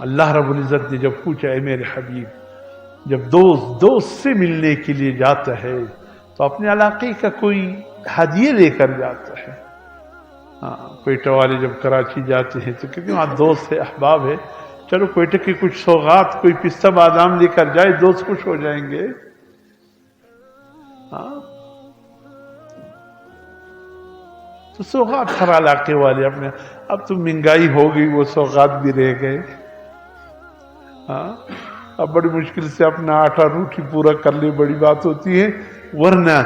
اللہ رب العزت نے جب پوچھا اے میرے حبیب، جب دوست سے ملنے کے لیے جاتا ہے تو اپنے علاقے کا کوئی ہدیہ لے کر جاتا ہے. کوئٹہ والے جب کراچی جاتے ہیں تو کہتے ہیں وہاں دوست ہے، احباب ہے، چلو کوئٹہ کی کچھ سوغات، کوئی پستہ بادام لے کر جائے، دوست خوش ہو جائیں گے. تو سوغات ہر علاقے والے اپنے، اب تو مہنگائی ہو گئی، وہ سوغات بھی رہ گئے. اب بڑی مشکل سے اپنا آٹا روٹی پورا کر لے، بڑی بات ہوتی ہے. ورنہ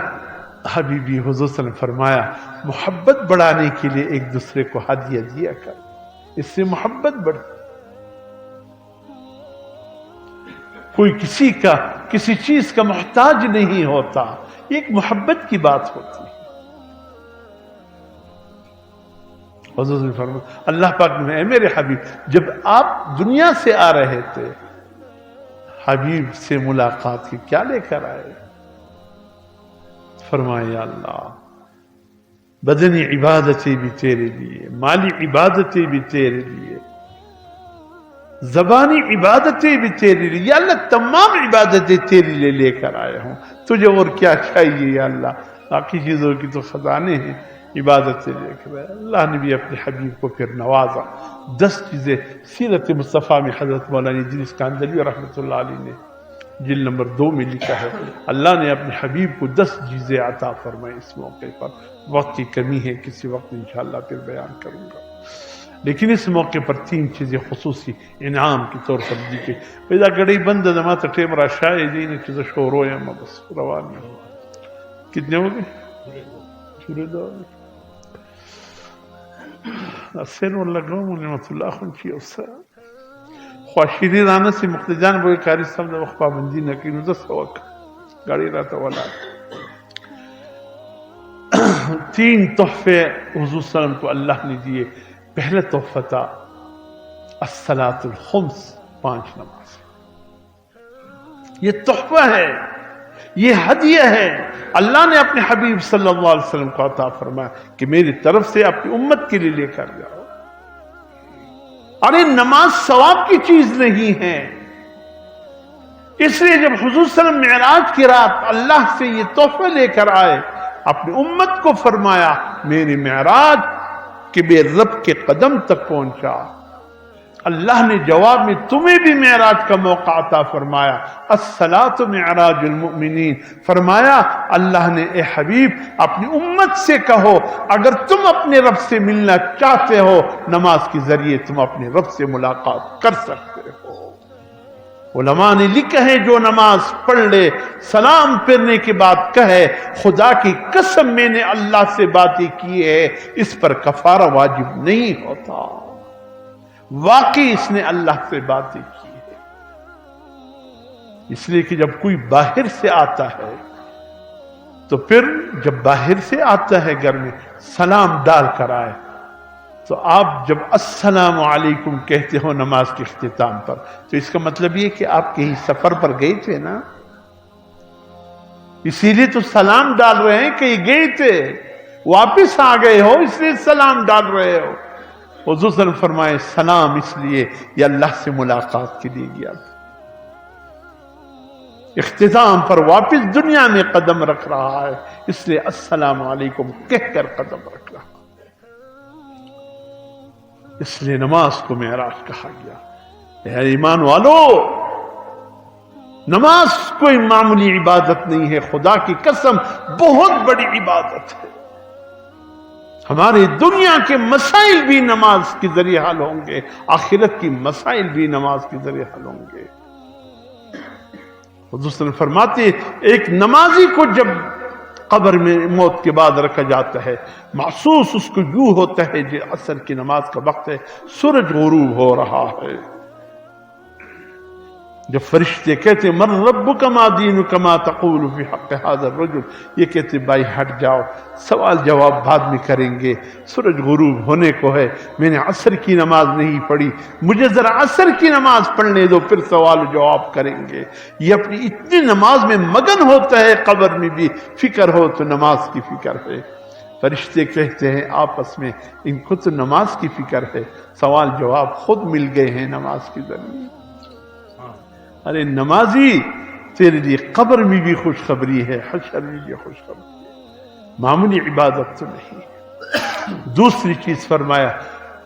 حبیبی حضور صلی اللہ علیہ وسلم فرمایا محبت بڑھانے کے لیے ایک دوسرے کو ہدیہ دیا کر، اس سے محبت بڑھ. کوئی کسی چیز کا محتاج نہیں ہوتا، یہ ایک محبت کی بات ہوتی ہے. حضور نے فرمایا، اللہ پاک نے اے میرے حبیب جب آپ دنیا سے آ رہے تھے حبیب سے ملاقات کی کیا لے کر آئے؟ فرمایا یا اللہ بدنی عبادتیں بھی تیرے لیے، مالی عبادتیں بھی تیرے لیے، زبانی عبادتیں بھی تیرے لیے، یا اللہ تمام عبادتیں تیرے لیے لے کر آیا ہوں، تجھے اور کیا چاہیے یا اللہ؟ باقی چیزوں کی تو خزانے ہیں، عبادت سے لے کر آیا. اللہ نے بھی اپنے حبیب کو پھر نوازا. 10 چیزیں سیرت مصطفیٰ میں حضرت مولانا ادریس کاندھلوی رحمۃ اللہ علیہ نے جلد نمبر 2 میں لکھا ہے. اللہ نے اپنے حبیب کو 10 چیزیں عطا فرمائی. اس موقع پر وقت کی کمی ہے، کسی وقت انشاءاللہ پھر بیان کروں گا، لیکن اس موقع پر 3 چیزیں خصوصی انعام کے طور پر دی گئی. پیدا گڑی بند دماتا ٹیم را شاید دین چیز شورو یا بس روان میں. کتنے ہو گئے؟ سورے 2 اسین واللہ نعمت اللہ خنچی اوسا خواشیدی رانا سے مقتجان بوئی کاری سمجھ وقت پابندی نکینو دس وقت گاڑی راتا والا. 3 تحفے حضور صلی اللہ علیہ وسلم کو اللہ نے دیے. پہلا تحفہ تھا الصلاۃ الخمس، 5 نماز. یہ تحفہ ہے، یہ ہدیہ ہے. اللہ نے اپنے حبیب صلی اللہ علیہ وسلم کو عطا فرمایا کہ میری طرف سے اپنی امت کے لیے لے کر جاؤ. ارے نماز ثواب کی چیز نہیں ہے، اس لیے جب حضور صلی اللہ علیہ وسلم معراج کی رات اللہ سے یہ تحفہ لے کر آئے، اپنی امت کو فرمایا میری معراج کہ بے رب کے قدم تک پہنچا. اللہ نے جواب میں تمہیں بھی معراج کا موقع عطا فرمایا. الصلاۃ معراج المؤمنین. فرمایا اللہ نے اے حبیب اپنی امت سے کہو اگر تم اپنے رب سے ملنا چاہتے ہو نماز کے ذریعے تم اپنے رب سے ملاقات کر سکتے ہو. علماء نے لکھا ہے جو نماز پڑھ لے سلام پھرنے کے بعد کہے خدا کی قسم میں نے اللہ سے باتیں کی ہے، اس پر کفارہ واجب نہیں ہوتا. واقعی اس نے اللہ سے باتیں کی ہے. اس لیے کہ جب کوئی باہر سے آتا ہے تو پھر جب باہر سے آتا ہے گھر میں سلام ڈال کر آئے تو آپ جب السلام علیکم کہتے ہو نماز کے اختتام پر تو اس کا مطلب یہ کہ آپ کہیں سفر پر گئے تھے نا، اسی لیے تو سلام ڈال رہے ہیں. کہیں گئے تھے واپس آ گئے ہو اس لیے سلام ڈال رہے ہو. حضور صلی اللہ علیہ وسلم فرمائے سلام اس لیے یہ اللہ سے ملاقات کے لیے گیا تھا، اختتام پر واپس دنیا میں قدم رکھ رہا ہے، اس لیے السلام علیکم کہہ کر قدم رکھ رہا ہے. اس لیے نماز کو معراج کہا گیا. اے ایمان والو نماز کوئی معمولی عبادت نہیں ہے، خدا کی قسم بہت بڑی عبادت ہے. ہمارے دنیا کے مسائل بھی نماز کے ذریعے حل ہوں گے، آخرت کی مسائل بھی نماز کے ذریعے حل ہوں گے. حضور صلی اللہ علیہ وسلم فرماتے ایک نمازی کو جب قبر میں موت کے بعد رکھا جاتا ہے محسوس اس کو یوں ہوتا ہے کہ عصر کی نماز کا وقت ہے، سورج غروب ہو رہا ہے. جب فرشتے کہتے من ربک ما دینک ما تقول فی حق هذا الرجل، یہ کہتے بھائی ہٹ جاؤ، سوال جواب بعد میں کریں گے، سورج غروب ہونے کو ہے، میں نے عصر کی نماز نہیں پڑھی، مجھے ذرا عصر کی نماز پڑھنے دو پھر سوال جواب کریں گے. یہ اپنی اتنی نماز میں مگن ہوتا ہے قبر میں بھی فکر ہو تو نماز کی فکر ہے. فرشتے کہتے ہیں آپس میں ان کو تو نماز کی فکر ہے، سوال جواب خود مل گئے ہیں نماز کے ذریعے۔ ارے نمازی تیرے لیے قبر میں بھی خوشخبری ہے، حشر میں بھی خوشخبری ہے، معمولی عبادت تو نہیں۔ دوسری چیز فرمایا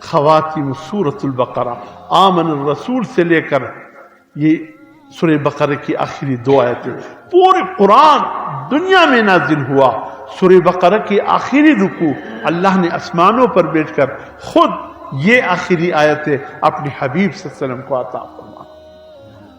خواتیم سورۃ البقرہ، آمن الرسول سے لے کر یہ سورہ بقرہ کی آخری 2 آیتیں، پورے قرآن دنیا میں نازل ہوا۔ سورہ بقرہ کی آخری رکوع اللہ نے آسمانوں پر بیٹھ کر خود یہ آخری آیتیں اپنے حبیب صلی اللہ علیہ وسلم کو عطا فرما۔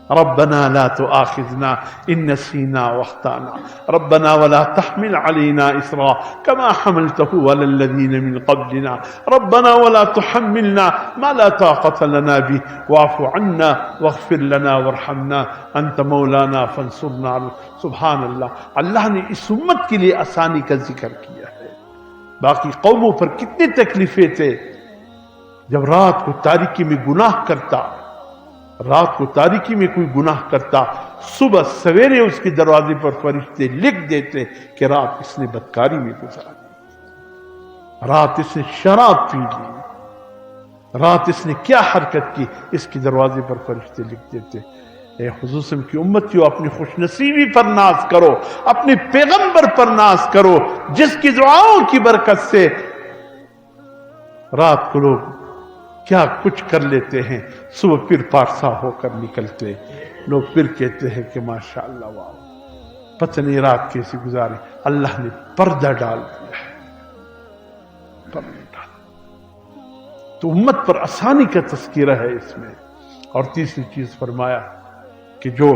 ربنا لا تؤاخذنا ان نسينا واخطانا ربنا ولا تحمل علينا اصرا كما حملته على الذين من قبلنا ربنا ولا تحملنا ما لا طاقة لنا به واعف عنا واغفر لنا وارحمنا انت مولانا فانصرنا سبحان اللہ۔ اللہ نے اس امت کے لیے آسانی کا ذکر کیا ہے۔ باقی قوموں پر کتنے تکلیفیں تھے، جب رات کو تاریکی میں گناہ کرتا، رات کو تاریکی میں کوئی گناہ کرتا، صبح سویرے اس کے دروازے پر فرشتے لکھ دیتے کہ رات اس نے بدکاری میں گزاری، رات اس نے شراب پی لی، رات اس نے کیا حرکت کی، اس کے دروازے پر فرشتے لکھ دیتے۔ اے حضور صلی اللہ علیہ وسلم کی امتیوں، اپنی خوش نصیبی پر ناز کرو، اپنے پیغمبر پر ناز کرو جس کی دعاؤں کی برکت سے رات کو لوگ کیا کچھ کر لیتے ہیں، صبح پھر پارسا ہو کر نکلتے، لوگ پھر کہتے ہیں کہ ماشاءاللہ واہ پتہ نہیں رات کیسی گزاری۔ اللہ نے پردہ ڈال دیا ہے، پردہ ڈال، تو امت پر آسانی کا تذکرہ ہے اس میں۔ اور تیسری چیز فرمایا کہ جو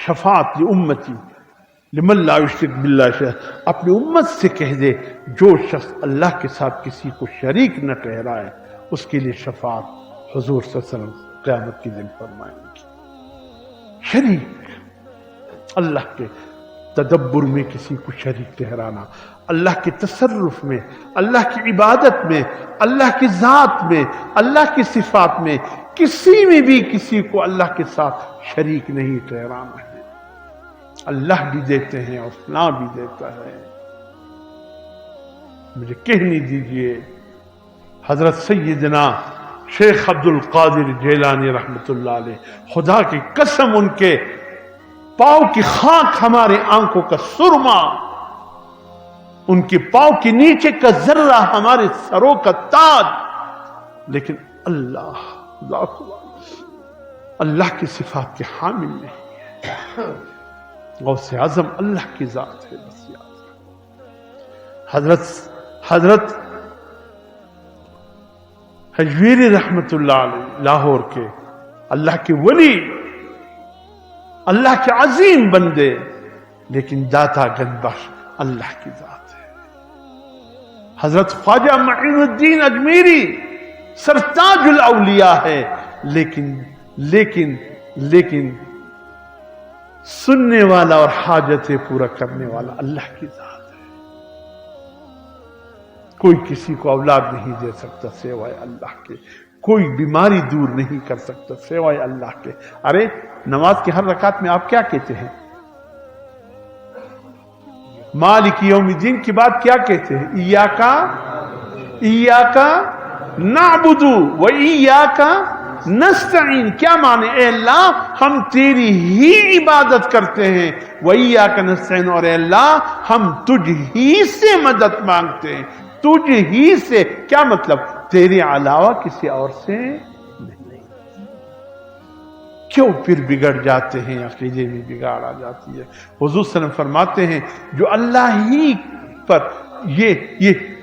شفاعت امتی لمن لا یشرک باللہ شیئا، اپنی امت سے کہہ دے جو شخص اللہ کے ساتھ کسی کو شریک نہ ٹھہرائے اس کے لیے شفاعت حضور صلی اللہ علیہ وسلم قیامت کے دن فرمائیں گے۔ شریک، اللہ کے تدبر میں کسی کو شریک ٹھہرانا، اللہ کے تصرف میں، اللہ کی عبادت میں، اللہ کی ذات میں، اللہ کی صفات میں، کسی میں بھی کسی کو اللہ کے ساتھ شریک نہیں ٹھہرانا ہے۔ اللہ بھی دیتے ہیں اور فلاں بھی دیتا ہے۔ مجھے کہنے دیجئے حضرت سیدنا شیخ عبد القادر جیلانی رحمت اللہ علیہ، خدا کی قسم ان کے پاؤں کی خاک ہمارے آنکھوں کا سرما، ان کے پاؤں کے نیچے کا ذرہ ہمارے سروں کا تاج، لیکن اللہ کی صفات کے حامل نہیں ہے۔ غوث اعظم اللہ کی ذات ہے، بس یاد۔ حضرت حجویری رحمت اللہ علیہ لاہور کے اللہ کے ولی، اللہ کے عظیم بندے، لیکن داتا گنج بخش اللہ کی ذات ہے۔ حضرت خواجہ معین الدین اجمیری سرتاج الاولیاء ہے، لیکن سننے والا اور حاجتیں پورا کرنے والا اللہ کی ذات ہے۔ کوئی کسی کو اولاد نہیں دے سکتا سوائے اللہ کے، کوئی بیماری دور نہیں کر سکتا سوائے اللہ کے۔ ارے نماز کی ہر رکعت میں آپ کیا کہتے ہیں؟ مالک یوم الدین کی بات کیا کہتے ہیں؟ ایاکا نعبد و ایاکا نستعین۔ کیا معنی؟ اے اللہ ہم تیری ہی عبادت کرتے ہیں، وَإِيَّاكَ نَسْتَعِينُ، اور اے اللہ ہم تجھ ہی سے مدد مانگتے ہیں، تجھ ہی سے۔ کیا مطلب؟ تیرے علاوہ کسی اور سے نہیں۔ کیوں پھر بگڑ جاتے ہیں؟ عقیدے میں بگاڑ آ جاتی ہے۔ حضور صلی اللہ علیہ وسلم فرماتے ہیں جو اللہ ہی پر یہ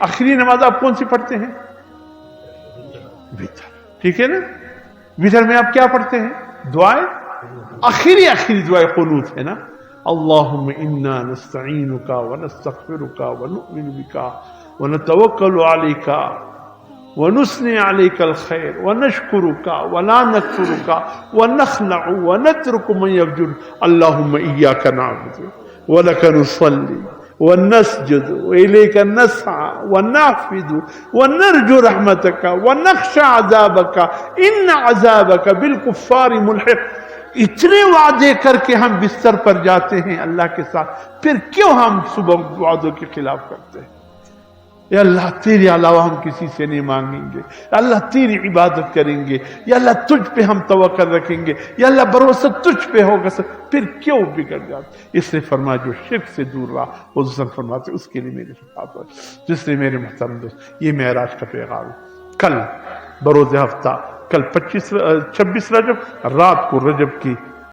آخری نماز آپ کون سی پڑھتے ہیں؟ وتر، ٹھیک ہے نا؟ وتر میں آپ کیا پڑھتے ہیں؟ دعائیں، آخری دعائیں قنوت ہے نا۔ اللہم انا نستعینک ونستغفرک ونؤمن بک ونتوکل علیک ونثنی علیک الخیر ونشکرک ولا نکفرک ونخلع ونترک من یفجر۔ اللہم ایاک نعبد ولک نصلی ونسجد وإليك نسعى ونعفد ونرجو رحمتك ونخشى عذابك إن عذابك بالكفار ملحق۔ اتنے وعدے کر کے ہم بستر پر جاتے ہیں اللہ کے ساتھ، پھر کیوں ہم صبح وعدوں کے خلاف کرتے ہیں؟ یا اللہ تیرے علاوہ ہم کسی سے نہیں مانگیں گے، یا اللہ تیری عبادت کریں گے، یا اللہ تجھ پہ ہم توکل رکھیں گے، یا اللہ بھروسہ تجھ پہ ہوگا، پھر کیوں بگڑ جاتے؟ اس نے فرمایا جو شرک سے دور رہا، حضور صلی اللہ علیہ وسلم فرماتے اس کے لیے میری شفاعت ہو۔ جس نے میرے محترم دوست، یہ معراج کا پیغام ہے۔ کل بروز ہفتہ، کل 26 رجب رات کو رجب کی